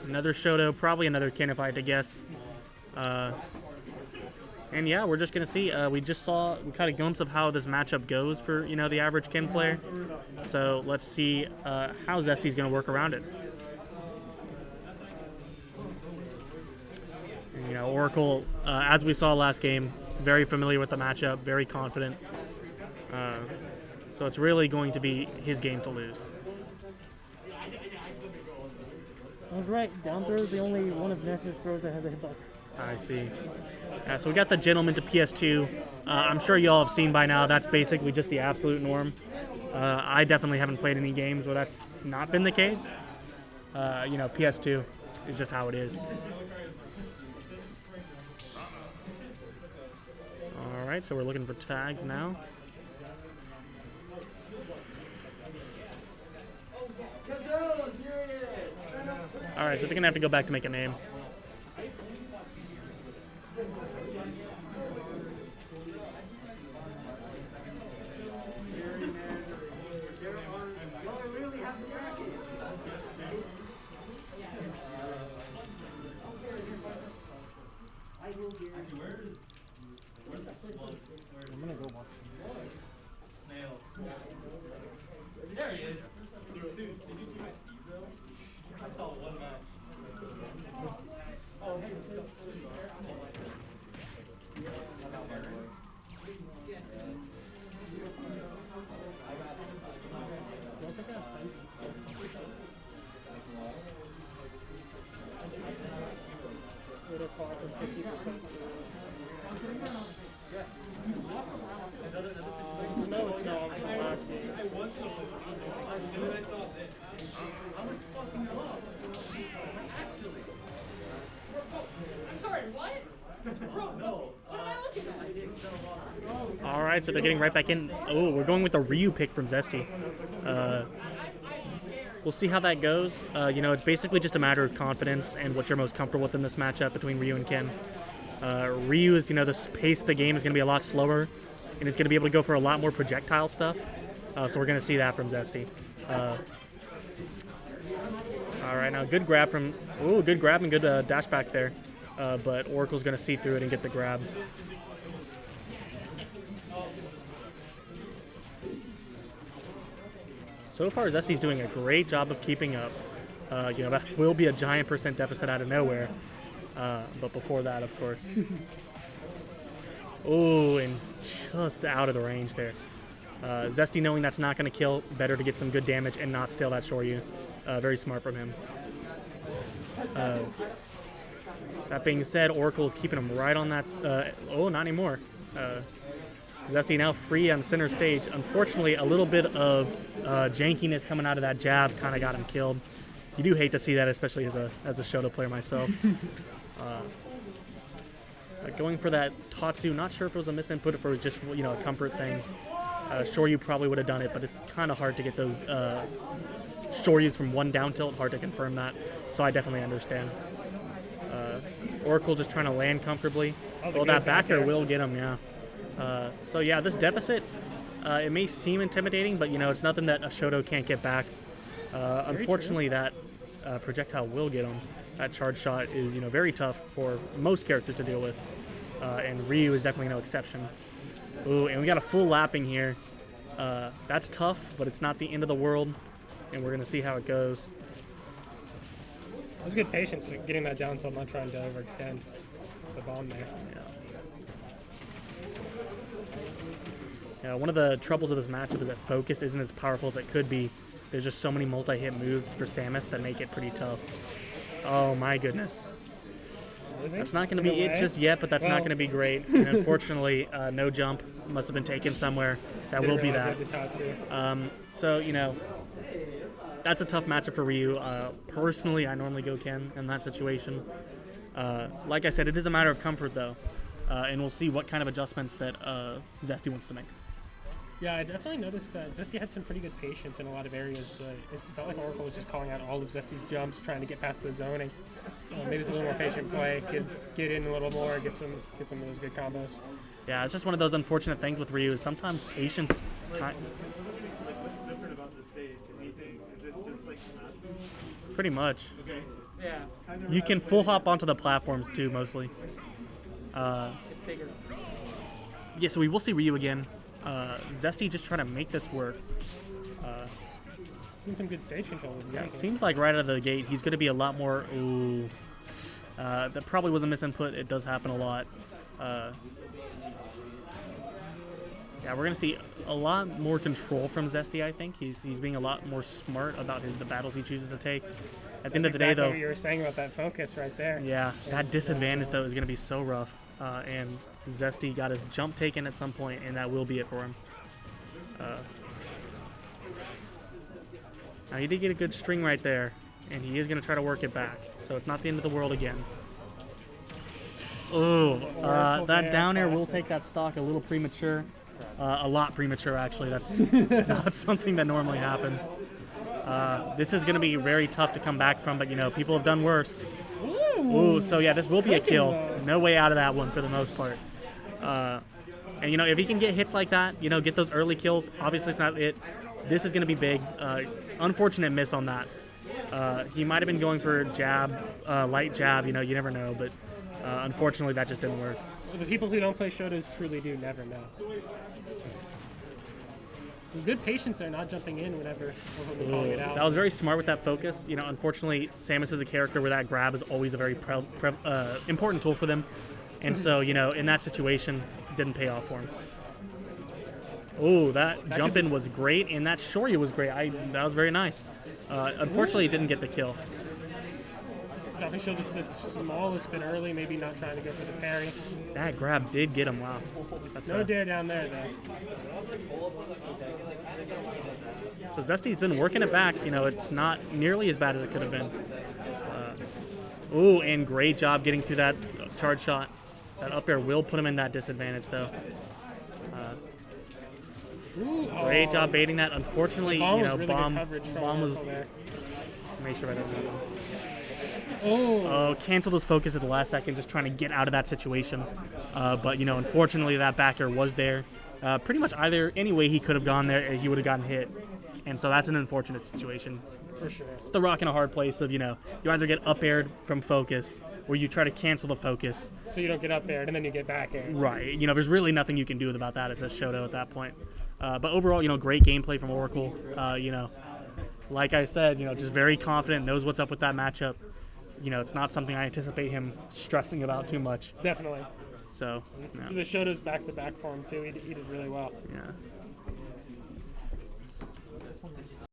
Another Shoto, probably another Ken if I had to guess. And yeah, we're just gonna see. We caught a glimpse of how this matchup goes for the average Ken player. So let's see how Zesty's gonna work around it. And, Oracle, as we saw last game, very familiar with the matchup, very confident. So it's really going to be his game to lose. I was right. Down throw is the only one of Ness's throws that has a hitbox. I see. So we got the gentleman to PS2. I'm sure you all have seen by now that's basically just the absolute norm. I definitely haven't played any games where that's not been the case. PS2 is just how it is. All right, so we're looking for tags now. All right, so they're gonna have to go back to make a name. I'm gonna go watch. There he is. Dude, did you see my Steve though? I saw one match. Oh, hey, Little clock of 50%. No, it's not. It's the last game. All right, so they're getting right back in. Oh, we're going with the Ryu pick from Zesty. We'll see how that goes. It's basically just a matter of confidence and what you're most comfortable with in this matchup between Ryu and Ken. Ryu is, the pace of the game is going to be a lot slower, and it's going to be able to go for a lot more projectile stuff. So we're going to see that from Zesty. All right, now good grab from, good grab and good dash back there. But Oracle's going to see through it and get the grab. So far, Zesty's doing a great job of keeping up. That will be a giant percent deficit out of nowhere. But before that, of course. Oh, and just out of the range there. Zesty knowing that's not going to kill, better to get some good damage and not steal that Shoryu. Very smart from him. That being said, Oracle is keeping him right on that. Not anymore. Zesty now free on center stage. Unfortunately, a little bit of jankiness coming out of that jab kind of got him killed. You do hate to see that, especially as a Shoto player myself. Going for that Tatsu, not sure if it was a misinput or if it was just a comfort thing. Shoryu probably would have done it, but it's kind of hard to get those Shoryus from one down tilt. Hard to confirm that, so I definitely understand. Oracle just trying to land comfortably. Well, that back air will get him, yeah. So yeah, this deficit, it may seem intimidating, but it's nothing that a Shoto can't get back. Unfortunately, that projectile will get him. That charge shot is very tough for most characters to deal with, and Ryu is definitely no exception. Ooh, and we got a full lapping here. That's tough, but it's not the end of the world, and we're gonna see how it goes. It was good patience getting that down, so I'm not trying to overextend the bomb there. Yeah, one of the troubles of this matchup is that focus isn't as powerful as it could be. There's just so many multi-hit moves for Samus that make it pretty tough. Oh my goodness. That's not going to be it just yet, but that's not going to be great. And unfortunately, no jump must have been taken somewhere. That will be that. So, that's a tough matchup for Ryu. Personally, I normally go Ken in that situation. Like I said, it is a matter of comfort, though. And we'll see what kind of adjustments that Zesty wants to make. Yeah, I definitely noticed that Zesty had some pretty good patience in a lot of areas, but it felt like Oracle was just calling out all of Zesty's jumps, trying to get past the zoning. Maybe with a little more patient play, get in a little more, get some of those good combos. Yeah, it's just one of those unfortunate things with Ryu. Is sometimes patience. What's different about the stage? Anything? Is it just like pretty much. Okay. Yeah. You can full hop onto the platforms too, mostly. It's bigger. Yeah, so we will see Ryu again. Zesty just trying to make this work. Doing some good stage control. Yeah, it seems like right out of the gate he's going to be a lot more. Ooh, that probably was a misinput. It does happen a lot. Yeah, we're going to see a lot more control from Zesty. I think he's being a lot more smart about the battles he chooses to take. At the end of the day, though, what you were saying about that focus right there. yeah, that disadvantage though is going to be so rough. And Zesty got his jump taken at some point, and that will be it for him. Now he did get a good string right there, and he is going to try to work it back. So it's not the end of the world again. Oh, that down air will take that stock a little premature. A lot premature, actually. That's not something that normally happens. This is going to be very tough to come back from, but, you know, people have done worse. Ooh, so yeah, this will be a kill. No way out of that one for the most part. And, you know, if he can get hits like that, you know, get those early kills, obviously it's not it. This is going to be big. Unfortunate miss on that. He might have been going for a jab, light jab, you know, you never know, but unfortunately that just didn't work. So the people who don't play Shotos truly do never know. Good patience there, not jumping in whenever we're calling it out. That was very smart with that focus. You know, unfortunately, Samus is a character where that grab is always a very important tool for them. And so, you know, in that situation, it didn't pay off for him. Oh, that jump in was great, and that Shoryu was great. That was very nice. Unfortunately, it didn't get the kill. Dropping shoulders a bit small, it's been early, maybe not trying to go for the parry. That grab did get him, wow. That's No dare down there, though. So Zesty's been working it back. You know, it's not nearly as bad as it could have been. Ooh, and great job getting through that charge shot. That up air will put him in that disadvantage, though. Great job baiting that. Unfortunately, you know, really bomb was. there. Make sure I don't know. Oh, canceled his focus at the last second, just trying to get out of that situation. But, you know, unfortunately, that back air was there. Pretty much any way he could have gone there, he would have gotten hit. And so that's an unfortunate situation. for sure. It's the rock in a hard place of, you know, you either get up aired from focus or you try to cancel the focus. So you don't get up aired and then you get back aired. Right. You know, there's really nothing you can do about that. It's a Shoto at that point. But overall, you know, great gameplay from Oracle. You know, like I said, you know, just very confident, knows what's up with that matchup. You know, it's not something I anticipate him stressing about too much. Definitely. So, The Shoto's back-to-back for him, too. He did really well. yeah.